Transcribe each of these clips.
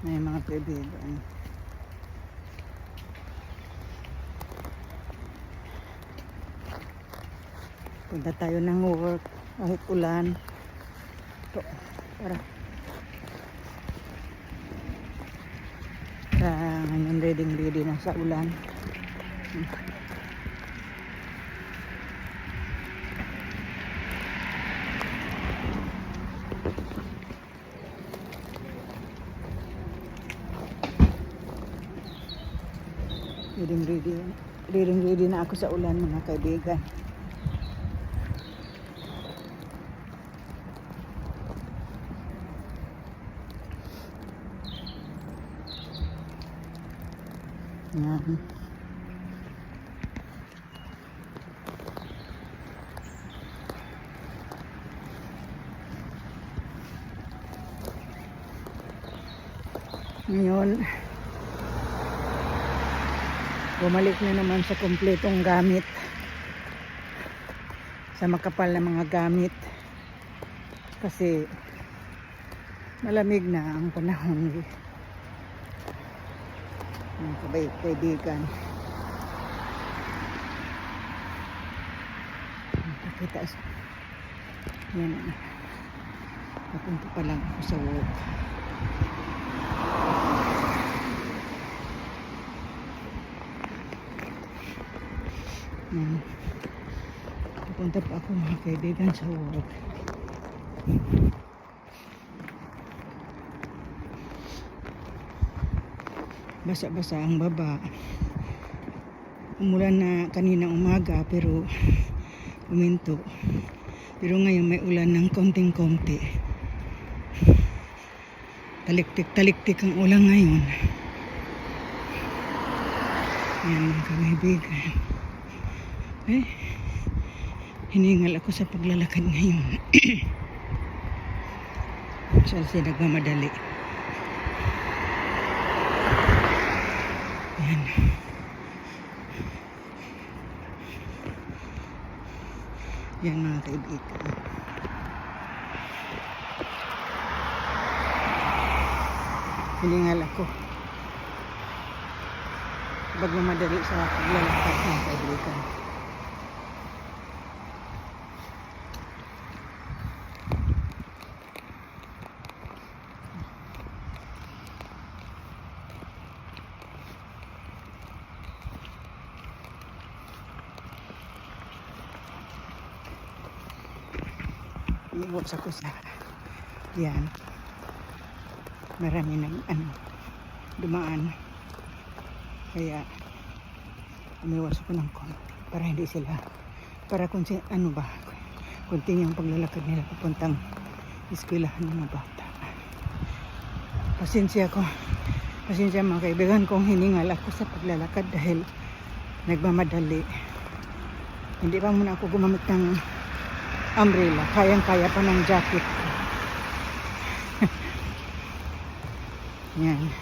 May mga kaibigan. Punta tayo ng work kahit ulan. Ito, para ngayon ready na sa ulan. Ready na ako sa ulan, mga kaibigan. Yan. Ngayon, bumalik na naman sa kumpletong gamit, sa makapal na mga gamit, kasi malamig na ang panahon, mga kaibigan. Nakita yan, papunta pa lang ako sa work. Pupunta pa ako, mga kaibigan, sa work. Basa-basa ang baba. Umulan na kaninang umaga pero uminto. Pero ngayon may ulan ng konting-konti. Taliktik ang ulan ngayon. Yan, mga kaibigan. Hiningal ako sa paglalakad ngayon. Kasi nagmamadali. Yan. Yan, mga kaibigan. Hiningal ako. Nagmamadali sa paglalakad, mga kaibigan. Iwas ako sa yan, marami ng dumaan, kaya umiwas ako ng konti para hindi sila, para kung kunting yung paglalakad nila papuntang eskwelahan ng mga bata. Pasensya mga kaibigan kung hiningal ako sa paglalakad dahil nagmamadali. Hindi pa muna ako gumamit ng umbrella, kayang-kaya pa ng jacket ko. Yan.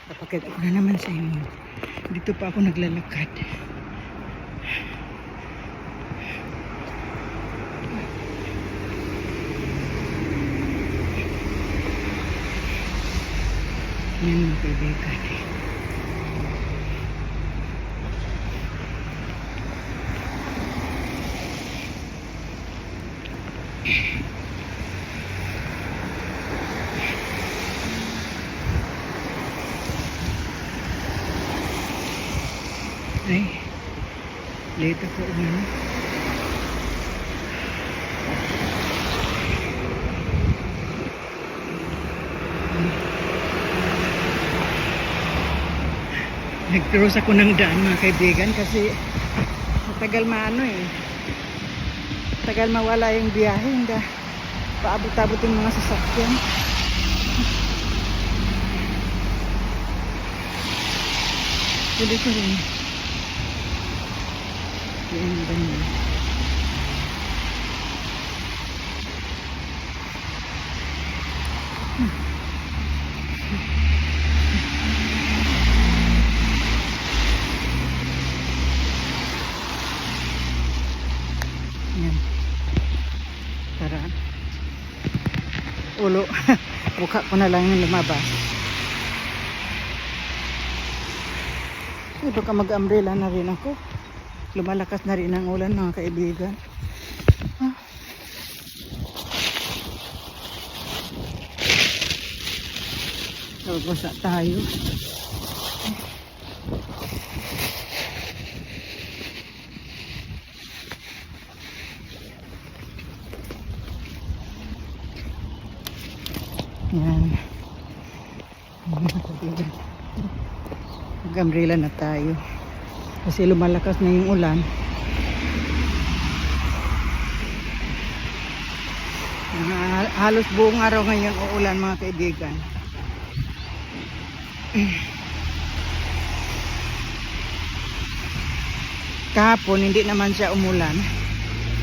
Kapagkat ako na naman sa inyo. Dito pa ako naglalakad. Yan, mga kaibigan. Ay, late ako umalis. Nag-cross ako ng daan, mga kaibigan, kasi matagal tagal mawala yung biyahe, hindi paabot-abot yung mga sasakyan. Pwede ko rin yan, ganyan. Yan. Tara. Ulo. mukha ko na lang yung lumabas. Ay, baka mag-umbrella na rin ako. Lumalakas na rin ang ulan, mga kaibigan. Ah. Basa tayo. Yan. Mag-umbrella na tayo. Kasi lumalakas na yung ulan. Halos buong araw ngayon uulan, mga kaibigan. Kahapon hindi naman siya umulan.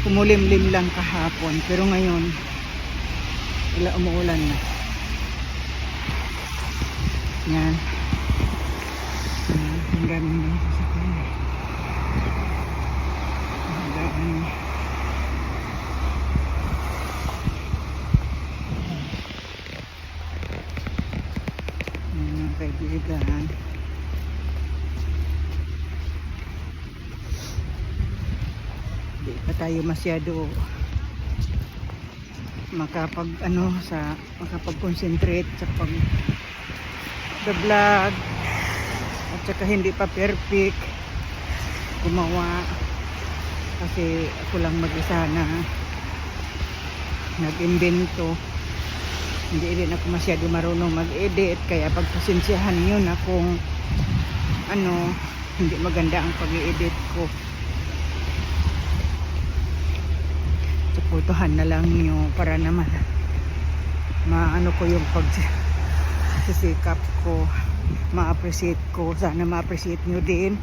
Kumulimlim lang kahapon. Pero ngayon umuulan na. Yan. Ang dami ng sasakyan. Ang dami. Mga kaibigan. Hindi pa tayo masyado makapag-concentrate sa pag-vlog at saka hindi pa perfect gumawa kasi ako lang mag-isa na nag-invento. Hindi rin ako masyado marunong mag-edit, kaya pagpasensyahan nyo na kung hindi maganda ang pag-edit ko. Suportahan na lang nyo para naman maano ko yung pagsisikap ko, ma-appreciate ko. Sana ma-appreciate nyo din.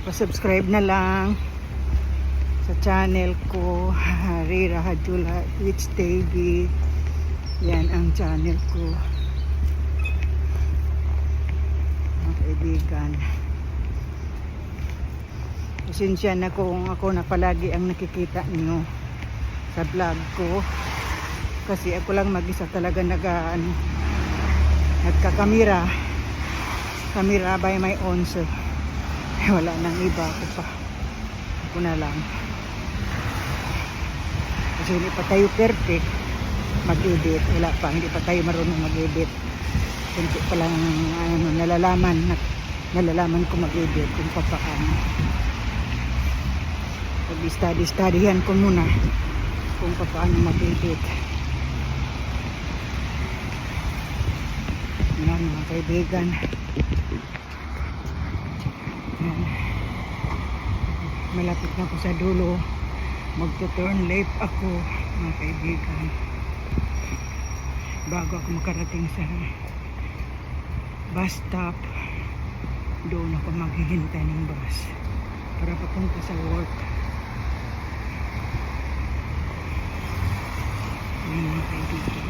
Pa-subscribe na lang sa channel ko, Rira Hadjula Twitch TV. Yan ang channel ko, mga kaibigan. Pasensya na kung ako na palagi ang nakikita niyo sa vlog ko, kasi ako lang mag-isa talaga nagkakamera by my own, so wala nang iba. Ako na lang. Kasi hindi pa tayo perfect mag-edit. Wala pa, hindi pa tayo marunong mag-edit. Hindi pa lang nalalaman ko mag-edit kung paano. Pag-study-studyhan ko muna kung paano mag-edit. Yan, mga kaibigan. Yan. Malapit na ako sa dulo. Magto-turn left ako, mga kaibigan, bago ako makarating sa bus stop. Doon ako maghihintay ng bus para papunta sa work. Yan, mga kaibigan.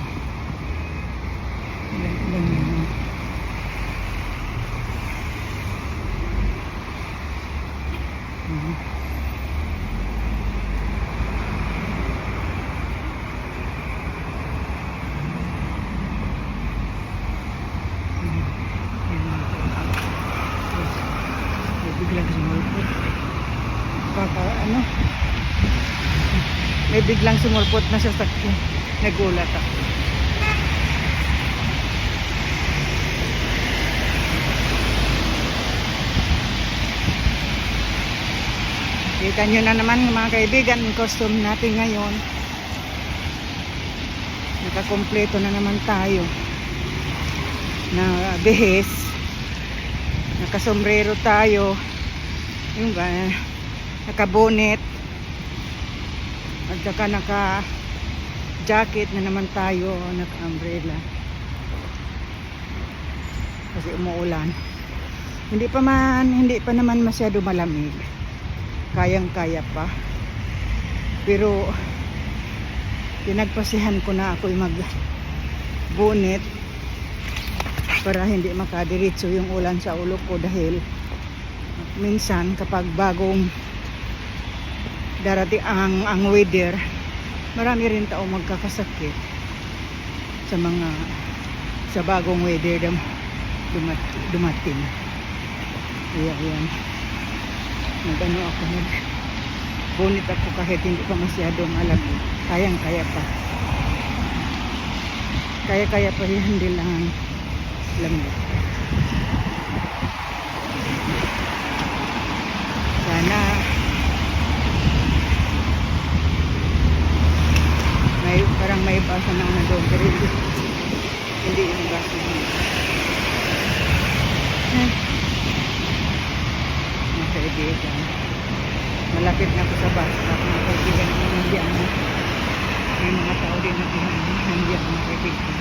Ilan yun. May biglang sumulpot na sa sakyan. Nagulat ako. Kita nyo na naman, mga kaibigan, ang costume natin ngayon. Nakakompleto na naman tayo na behis. Nakasombrero tayo. Yung ba, nakabonet. At saka naka-jacket na naman tayo, naka-umbrella. Kasi umuulan. Hindi pa naman masyado malamig. Kayang-kaya pa. Pero pinagpasihan ko na ako'y mag-bonnet para hindi makadiretso yung ulan sa ulo ko, dahil minsan kapag bagong darating ang weather, marami rin tao magkakasakit sa mga sa bagong weather dumating. Kaya yan, nag-ano ako, bunit ako kahit hindi pa masyadong alam, kaya pa hindi lang lamig. Sana parang may basa na ano doon, pero hindi yung basa doon. Mga kaibigan, malapit na ako sa bus stop. Mga kaibigan, nandiyan na may mga tao din na nandiyan, mga kaibigan.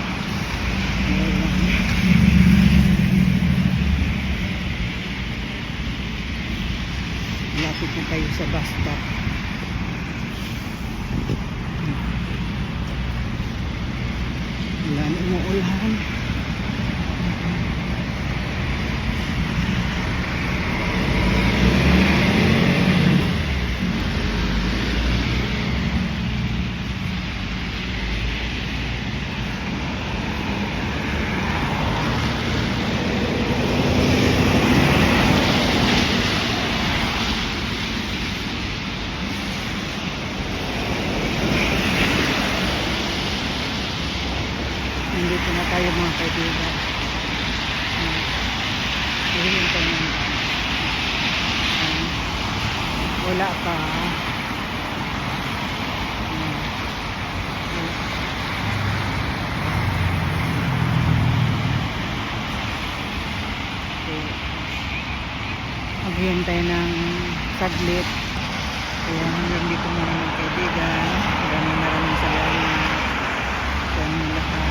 Malapit na tayo sa bus stop. Wala na umuulan. Nandito na tayo mga kaibigan. Hihintay na wala pa. Maghihintay ng saglit. Kaya hanggang dito mga kaibigan. Maraming salamat sa inyong lahat.